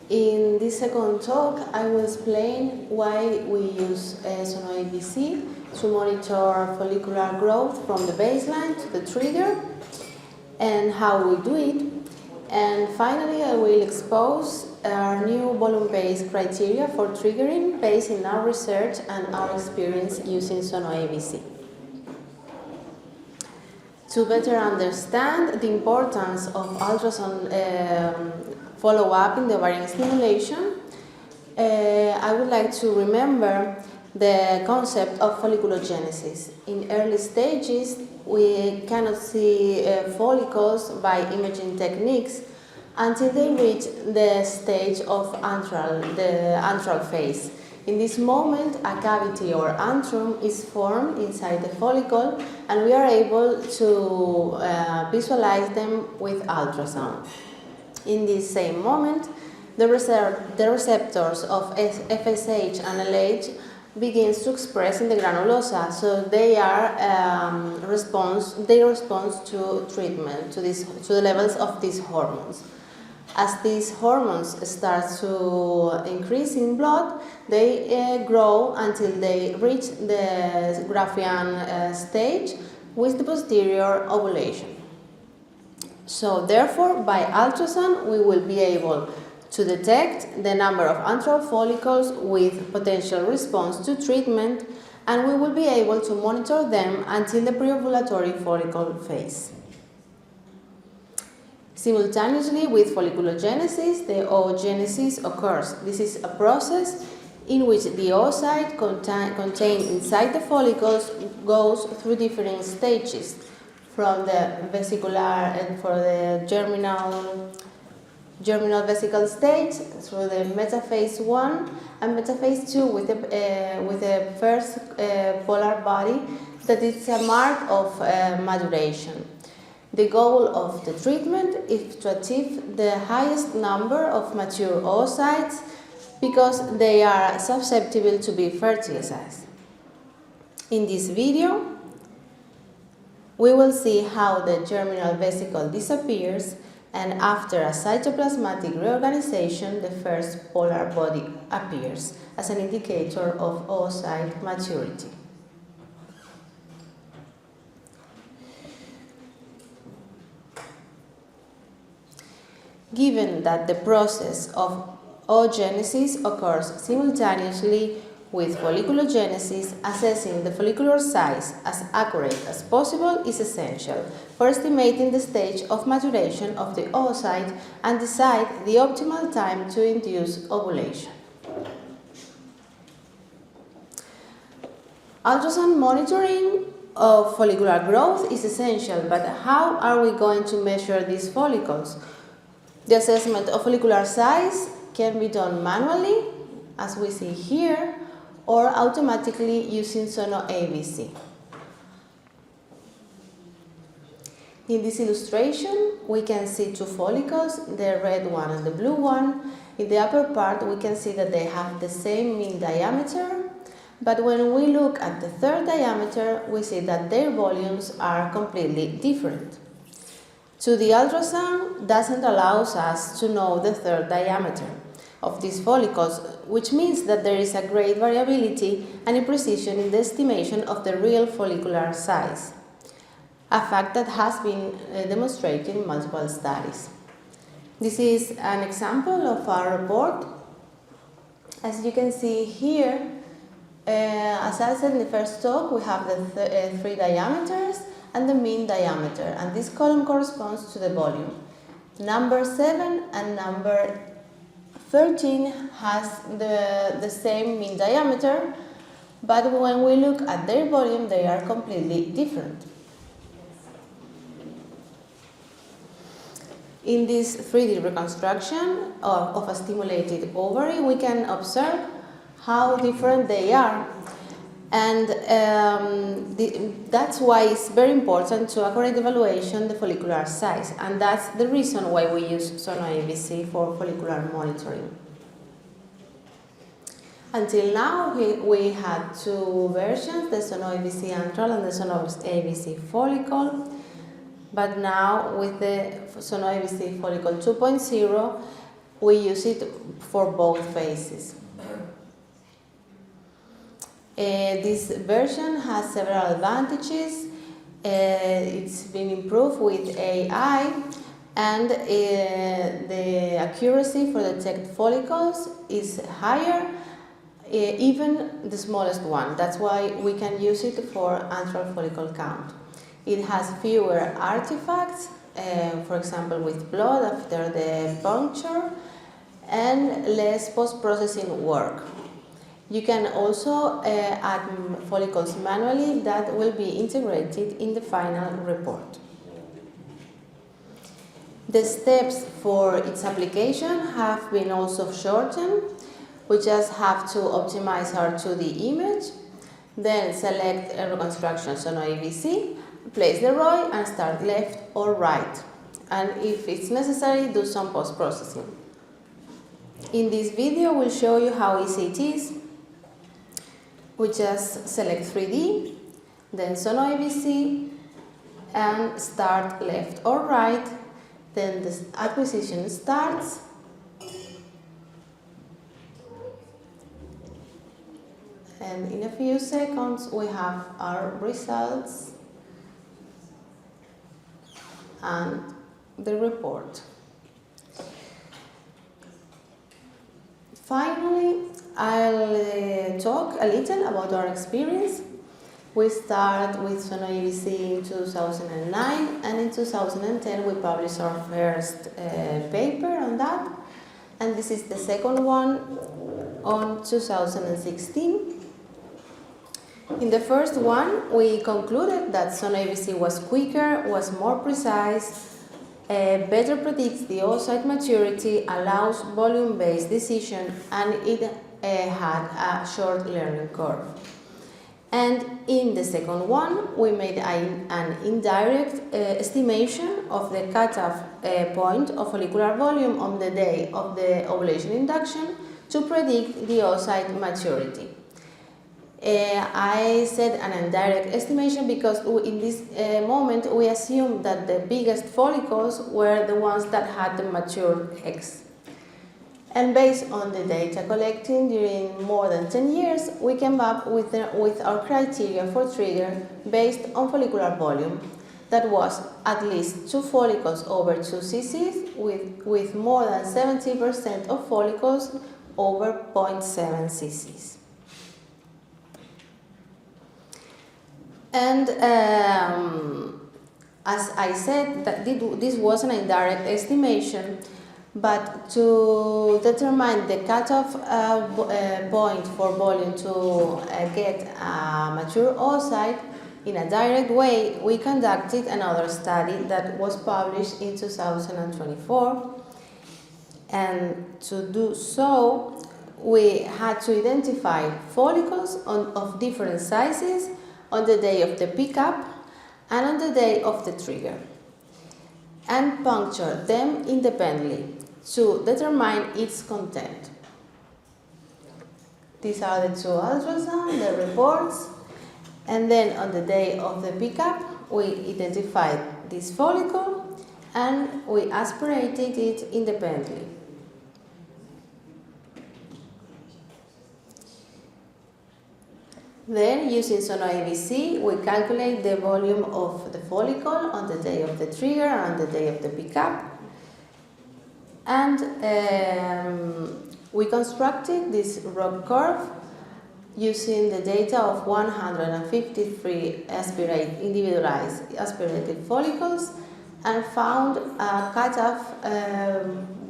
In this second talk, I will explain why we use sono-ABC to monitor follicular growth from the baseline to the trigger and how we do it. And finally, I will expose our new volume-based criteria for triggering based on our research and our experience using sono-ABC. To better understand the importance of ultrasound follow-up in the ovarian stimulation, I would like to remember the concept of folliculogenesis. In early stages, we cannot see follicles by imaging techniques until they reach the stage of the antral phase. In this moment, a cavity or antrum is formed inside the follicle, and we are able to visualize them with ultrasound. In this same moment, the receptors of FSH and LH begins to express in the granulosa, so they respond to treatment, to the levels of these hormones. As these hormones start to increase in blood, they grow until they reach the Graafian stage with the posterior ovulation. So therefore, by ultrasound, we will be able to detect the number of antral follicles with potential response to treatment, and we will be able to monitor them until the preovulatory follicle phase. Simultaneously with folliculogenesis, the oogenesis occurs. This is a process in which the oocyte contained inside the follicles goes through different stages, from the vesicular and for the germinal vesicle stage through the metaphase 1 and metaphase 2 with the first polar body that is a mark of maturation. The goal of the treatment is to achieve the highest number of mature oocytes because they are susceptible to be fertilized. In this video, we will see how the germinal vesicle disappears, and after a cytoplasmatic reorganization, the first polar body appears as an indicator of oocyte maturity. Given that the process of oogenesis occurs simultaneously with folliculogenesis, assessing the follicular size as accurate as possible is essential for estimating the stage of maturation of the oocyte and decide the optimal time to induce ovulation. Ultrasound monitoring of follicular growth is essential, but how are we going to measure these follicles? The assessment of follicular size can be done manually, as we see here, or automatically using sono-ABC. In this illustration, we can see two follicles, the red one and the blue one. In the upper part, we can see that they have the same mean diameter, but when we look at the third diameter, we see that their volumes are completely different. So the ultrasound doesn't allow us to know the third diameter of these follicles, which means that there is a great variability and imprecision in the estimation of the real follicular size, a fact that has been demonstrated in multiple studies. This is an example of our report. As you can see here, as I said in the first talk, we have the three diameters and the mean diameter, and this column corresponds to the volume. Number 7 and number 13 has the same mean diameter, but when we look at their volume, they are completely different. In this 3D reconstruction of a stimulated ovary, we can observe how different they are. And that's why it's very important to accurate evaluation the follicular size, and that's the reason why we use sono-ABC for follicular monitoring. Until now, we had two versions, the sono-ABC antral and the sono-ABC follicle, but now with the sono-ABC follicle 2.0, we use it for both phases. This version has several advantages. It's been improved with AI, and the accuracy for detect follicles is higher, even the smallest one. That's why we can use it for antral follicle count. It has fewer artifacts, for example with blood after the puncture, and less post-processing work. You can also add follicles manually that will be integrated in the final report. The steps for its application have been also shortened. We just have to optimize our 2D image, then select a reconstruction sono-ABC, place the ROI and start left or right. And if it's necessary, do some post-processing. In this video, we'll show you how easy it is. We just select 3D, then sono-ABC, and start left or right. Then the acquisition starts. And in a few seconds, we have our results and the report. Finally, I'll talk a little about our experience. We started with sono-ABC in 2009, and in 2010 we published our first paper on that, and this is the second one on 2016. In the first one, we concluded that sono-ABC was quicker, was more precise, better predicts the oocyte maturity, allows volume-based decision, and it had a short learning curve. And in the second one, we made an indirect estimation of the cutoff point of follicular volume on the day of the ovulation induction to predict the oocyte maturity. I said an indirect estimation because in this moment we assumed that the biggest follicles were the ones that had the mature eggs. And based on the data collected during more than 10 years, we came up with our criteria for trigger based on follicular volume. That was at least 2 follicles over 2 cc with more than 70% of follicles over 0.7 cc. And as I said, that this was an indirect estimation, but to determine the cutoff point for volume to get a mature oocyte in a direct way, we conducted another study that was published in 2024. And to do so, we had to identify follicles of different sizes on the day of the pickup and on the day of the trigger, and puncture them independently to determine its content. These are the 2 ultrasound, the reports, and then on the day of the pickup, we identified this follicle and we aspirated it independently. Then, using sono-ABC, we calculate the volume of the follicle on the day of the trigger and on the day of the pickup. And we constructed this ROC curve using the data of 153 individualized aspirated follicles, and found a cutoff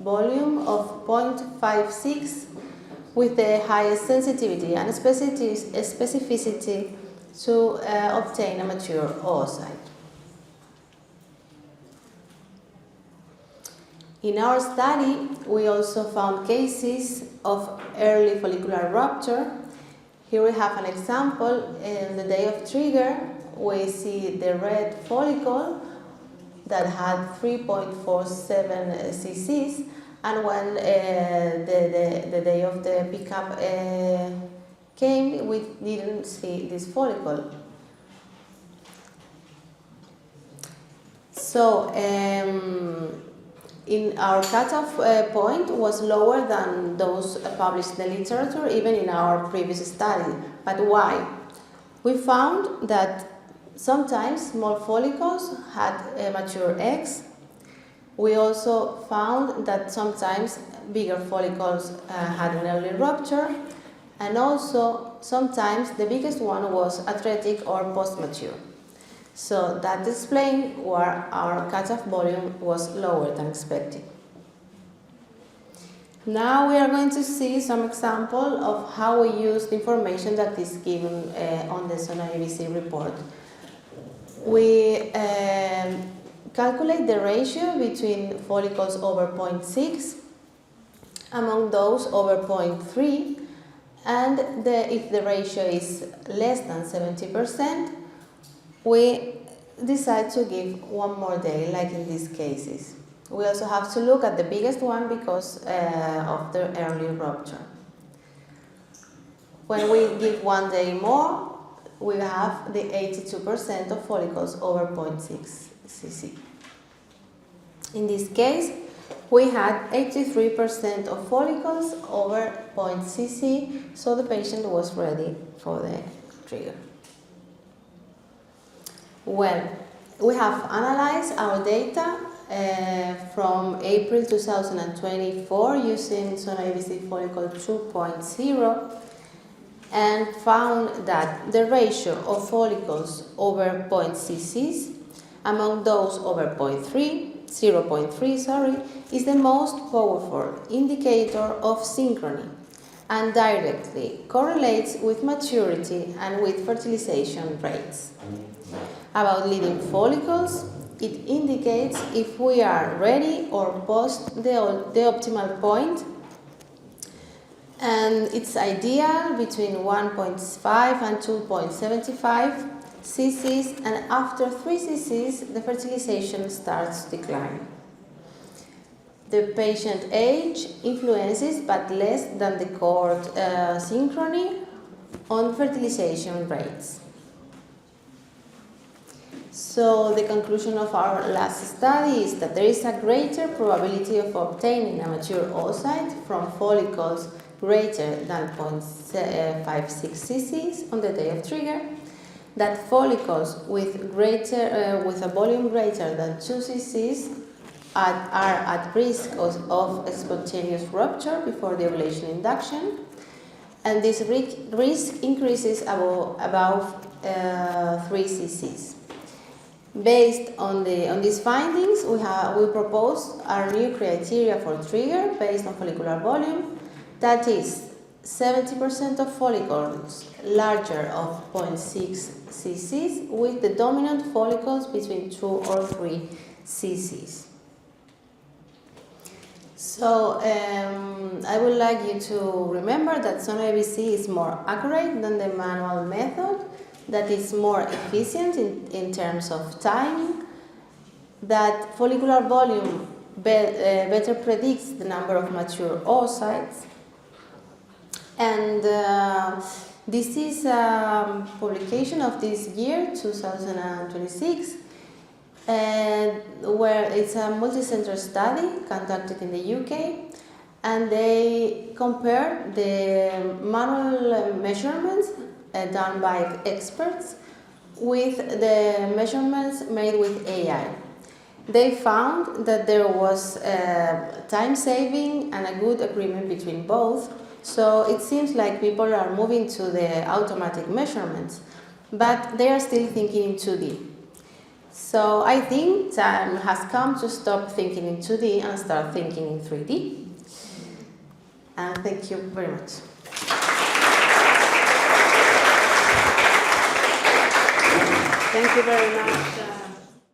volume of 0.56 with the highest sensitivity and specificity to obtain a mature oocyte. In our study, we also found cases of early follicular rupture. Here we have an example. In the day of trigger, we see the red follicle that had 3.47 cc's, and when the day of the pickup came, we didn't see this follicle. So in our cutoff point was lower than those published in the literature, even in our previous study. But why? We found that sometimes small follicles had mature eggs. We also found that sometimes bigger follicles had an early rupture, and also sometimes the biggest one was atretic or post-mature. So that explains why our cutoff volume was lower than expected. Now we are going to see some example of how we use the information that is given on the SONA-ABC report. We calculate the ratio between follicles over 0.6 among those over 0.3, and if the ratio is less than 70%, we decide to give one more day, like in these cases. We also have to look at the biggest one because of the early rupture. When we give 1 day more, we have the 82% of follicles over 0.6 cc. In this case, we had 83% of follicles over 0.6 cc, so the patient was ready for the trigger. Well, we have analyzed our data from April 2024 using SONA-ABC follicle 2.0 and found that the ratio of follicles over 0.6 cc among those over 0.3 is the most powerful indicator of synchrony and directly correlates with maturity and with fertilization rates. About leading follicles, it indicates if we are ready or past the optimal point, and it's ideal between 1.5 and 2.75 cc, and after 3 cc the fertilization starts to decline. The patient age influences, but less than the cord synchrony, on fertilization rates. So the conclusion of our last study is that there is a greater probability of obtaining a mature oocyte from follicles greater than 0.56 cc on the day of trigger, that follicles with a volume greater than 2 cc are at risk of spontaneous rupture before the ovulation induction, and this risk increases above 3 cc. Based on these findings, we propose our new criteria for trigger based on follicular volume, that is 70% of follicles larger of 0.6 cc with the dominant follicles between 2 or 3 cc. So I would like you to remember that SONA-ABC is more accurate than the manual method, that is more efficient in terms of time, that follicular volume better predicts the number of mature oocytes, and this is a publication of this year, 2026, where it's a multi-center study conducted in the UK, and they compared the manual measurements done by experts with the measurements made with AI. They found that there was time saving and a good agreement between both, so it seems like people are moving to the automatic measurements, but they are still thinking in 2D. So I think time has come to stop thinking in 2D and start thinking in 3D. And thank you very much. Thank you very much.